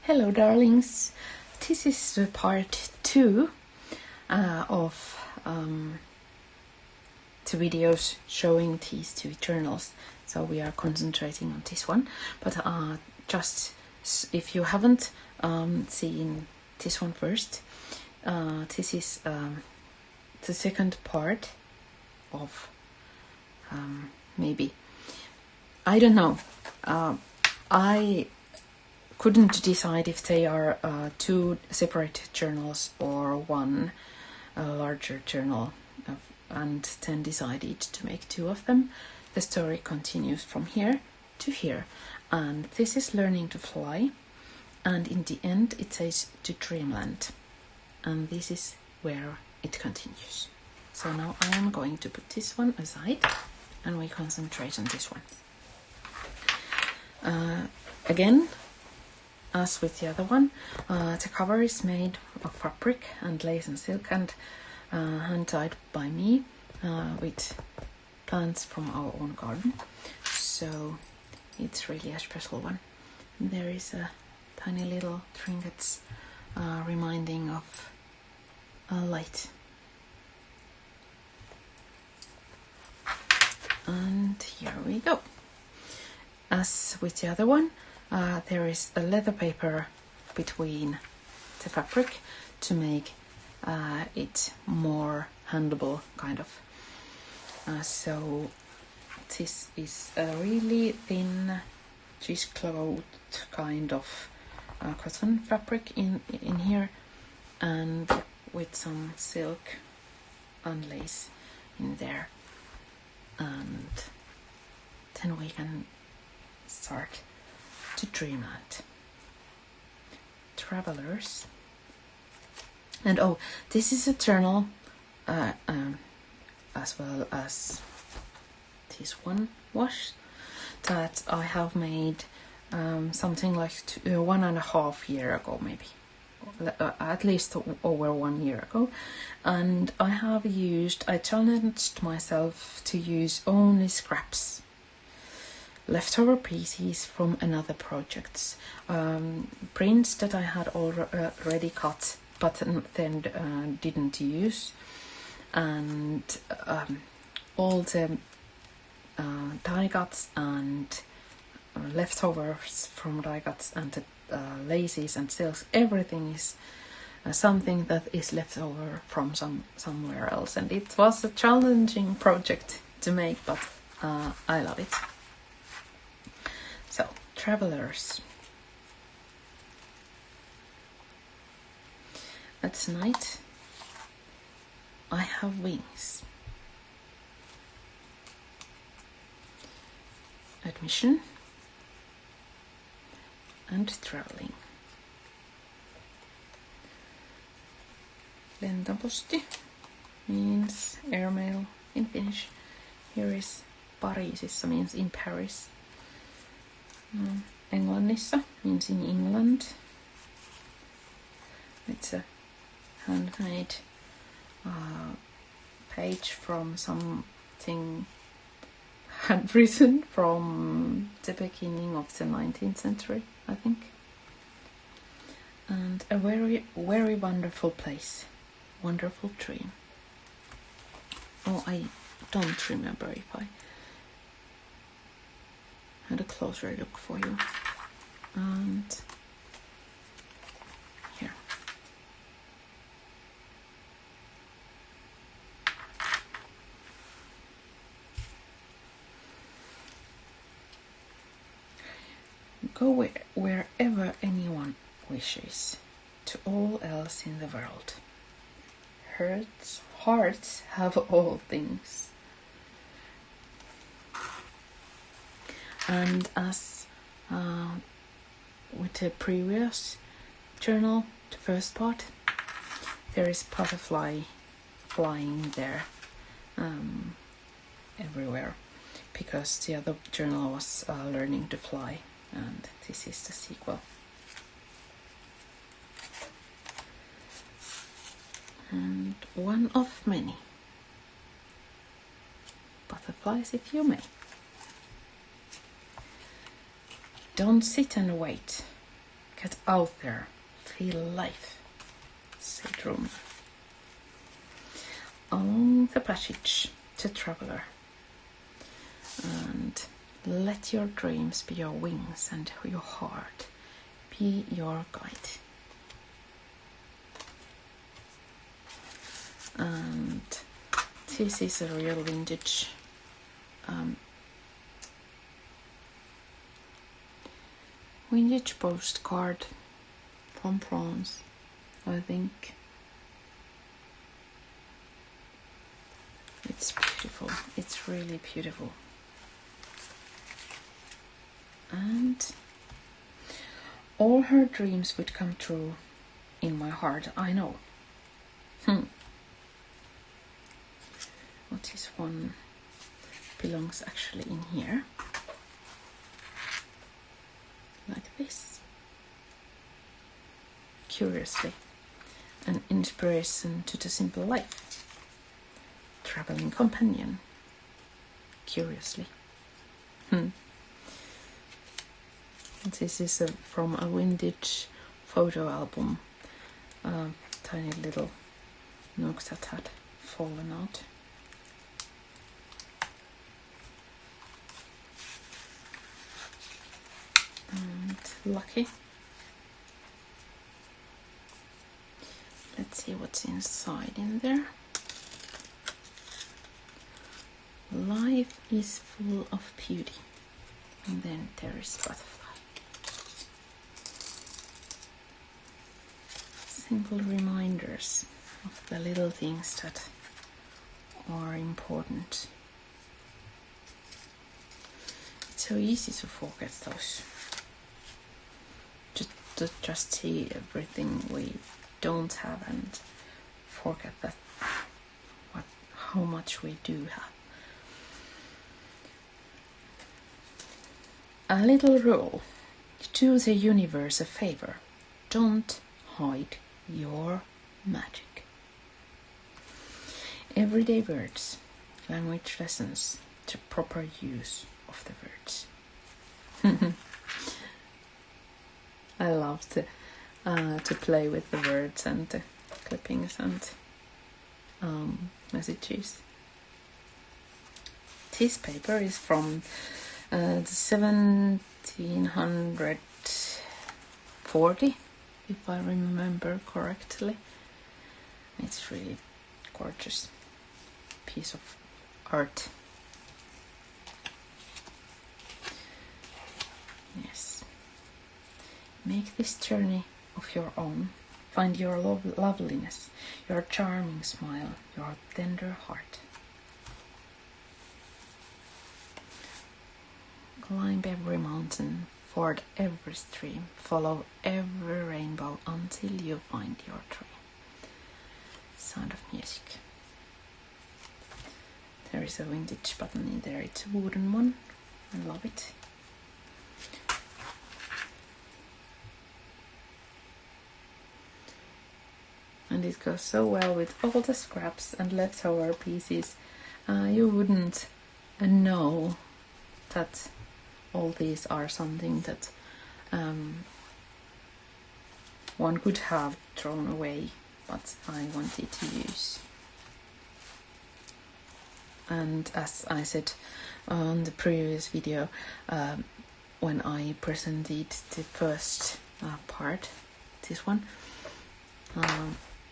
Hello darlings, this is part 2 of the videos showing these two journals, so we are concentrating on this one, but just if you haven't seen this one first, this is the second part of maybe, I don't know, I couldn't decide if they are two separate journals or one larger journal, and then decided to make two of them. The story continues from here to here, and this is learning to fly, and in the end it says to Dreamland, and this is where it continues. So now I am going to put this one aside and we concentrate on this one. Again, as with the other one, the cover is made of fabric and lace and silk, and hand-tied by me with plants from our own garden, so it's really a special one. There is a tiny little trinkets reminding of light. And here we go. As with the other one, there is a leather paper between the fabric to make it more handleable, kind of. So this is a really thin cheesecloth kind of cotton fabric in here, and with some silk and lace in there, and then we can start to Dreamland. Travelers. And oh, this is a journal as well as this one was, that I have made something like 1.5 years ago, maybe at least over 1 year ago, and I challenged myself to use only scraps, leftover pieces from another projects, prints that I had already cut but then didn't use, and all the die cuts and leftovers from die cuts and the laces and silks. Everything is something that is left over from somewhere else, and it was a challenging project to make, but I love it. So, travelers. At night, I have wings. Admission and traveling. Lentoposti means airmail in Finnish. Here is Pariisissa, means in Paris. Englannissa means in England. It's a handmade page from something handwritten from the beginning of the 19th century, I think. And a very, very wonderful place. Wonderful dream. Oh, I don't remember if I had a closer look for you. And here. Go wherever anyone wishes, to all else in the world. Hearts have all things. And as with the previous journal, the first part, there is butterfly flying there everywhere, because the other journal was learning to fly, and this is the sequel. And one of many. Butterflies if you may. Don't sit and wait. Get out there. Feel life, said Dreamland. Along the passage to traveler, and let your dreams be your wings and your heart be your guide. And this is a real vintage vintage postcard from France, I think. It's beautiful, it's really beautiful. And all her dreams would come true in my heart, I know. What this one belongs actually in here. Like this. Curiously, an inspiration to the simple life. Traveling companion. Curiously. This is from a vintage photo album. Tiny little nooks that had fallen out. And lucky. Let's see what's inside in there. Life is full of beauty. And then there is butterfly. Simple reminders of the little things that are important. It's so easy to forget those. To just see everything we don't have and forget that how much we do have. A little rule. Do the universe a favor. Don't hide your magic. Everyday words, language lessons, the proper use of the words. I love to play with the words and the clippings and messages. This paper is from the 1740, if I remember correctly. It's really gorgeous piece of art. Yes. Make this journey of your own. Find your loveliness, your charming smile, your tender heart. Climb every mountain, ford every stream, follow every rainbow until you find your dream. Sound of music. There is a vintage button in there. It's a wooden one. I love it. And it goes so well with all the scraps and leftover pieces. You wouldn't know that all these are something that one could have thrown away, but I wanted to use. And as I said on the previous video, when I presented the first part, this one,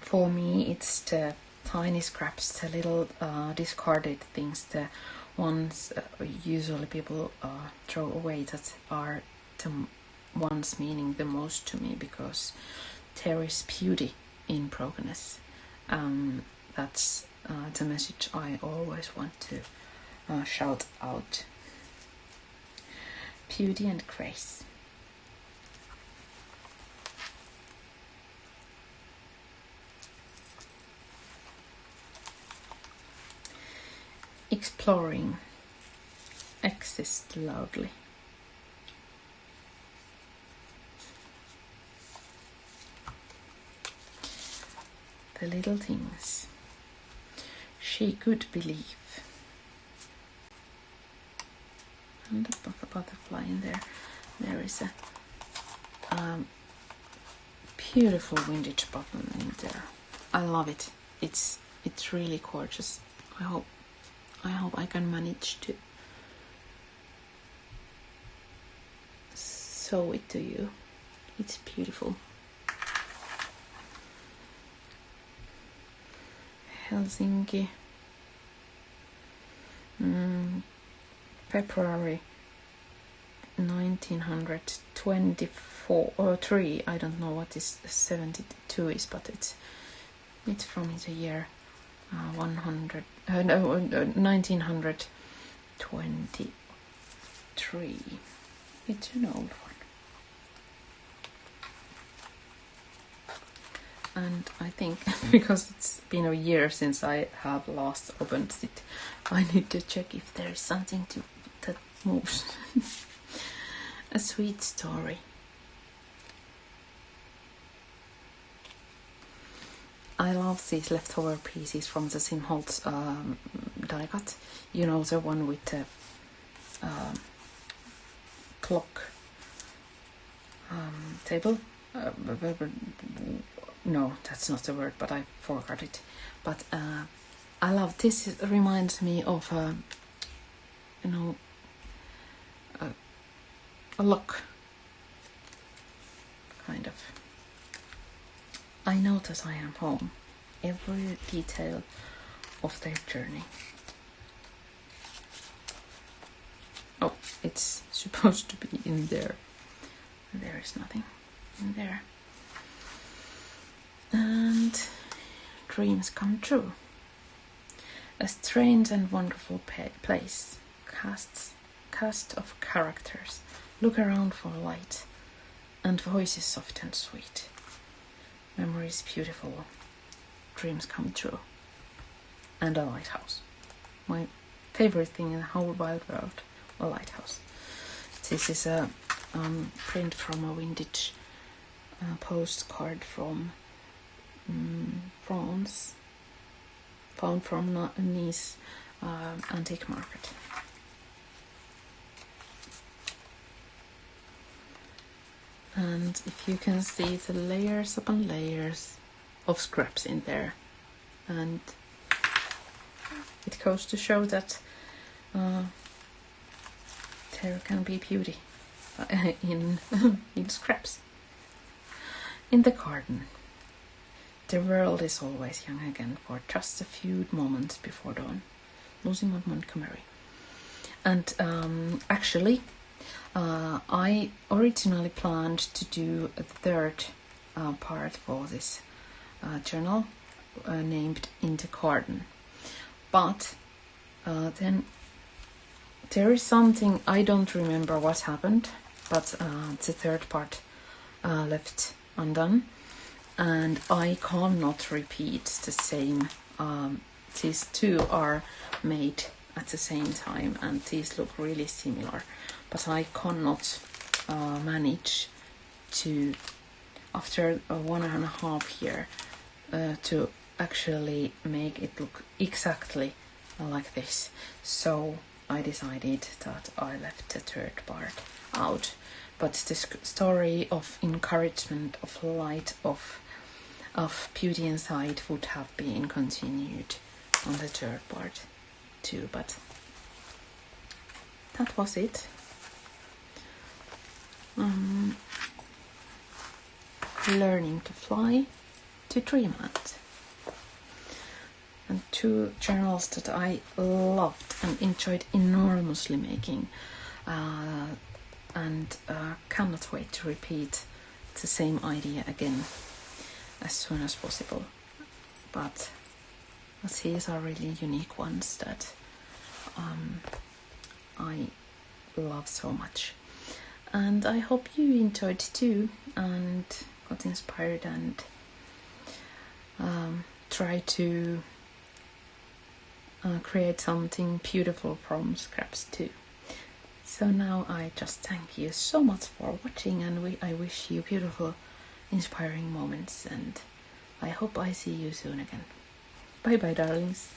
for me it's the tiny scraps, the little discarded things, the ones usually people throw away, that are the ones meaning the most to me, because there is beauty in brokenness. That's the message I always want to shout out. Beauty and grace. Exploring. Exist loudly. The little things. She could believe. And a butterfly in there. There is a beautiful vintage button in there. I love it. It's really gorgeous. I hope I can manage to show it to you. It's beautiful. Helsinki, February 1924 or 3. I don't know what this 72 is, but it's from the year 1923. It's an old one. And I think because it's been a year since I have last opened it, I need to check if there is something that moves. A sweet story. I love these leftover pieces from the Simholtz die cut. You know, the one with the clock table. No, that's not the word, but I forgot it. But I love this. It reminds me of a lock, kind of. I know that I am home. Every detail of their journey. Oh, it's supposed to be in there. There is nothing in there. And dreams come true. A strange and wonderful place. Cast of characters. Look around for light. And voices soft and sweet. Memories beautiful. Dreams come true. And a lighthouse. My favorite thing in the whole wide world. A lighthouse. This is a print from a vintage postcard from France, found from Nice antique market. And if you can see the layers upon layers of scraps in there, and it goes to show that there can be beauty in scraps. In the garden. The world is always young again for just a few moments before dawn. Lucy Montgomery. And actually, I originally planned to do a third part for this journal named In the Garden. But then there is something, I don't remember what happened, but the third part left undone. And I cannot repeat the same. These two are made at the same time, and these look really similar. But I cannot manage to, after 1.5 years, to actually make it look exactly like this. So I decided that I left the third part out. But the story of encouragement, of light, of beauty inside would have been continued on the third part too. But that was it. Learning to fly to Dreamland. And two journals that I loved and enjoyed enormously making. And cannot wait to repeat the same idea again as soon as possible. But these are really unique ones that I love so much. And I hope you enjoyed too and got inspired and try to create something beautiful from scraps too. So now I just thank you so much for watching, and I wish you beautiful, inspiring moments, and I hope I see you soon again. Bye bye, darlings.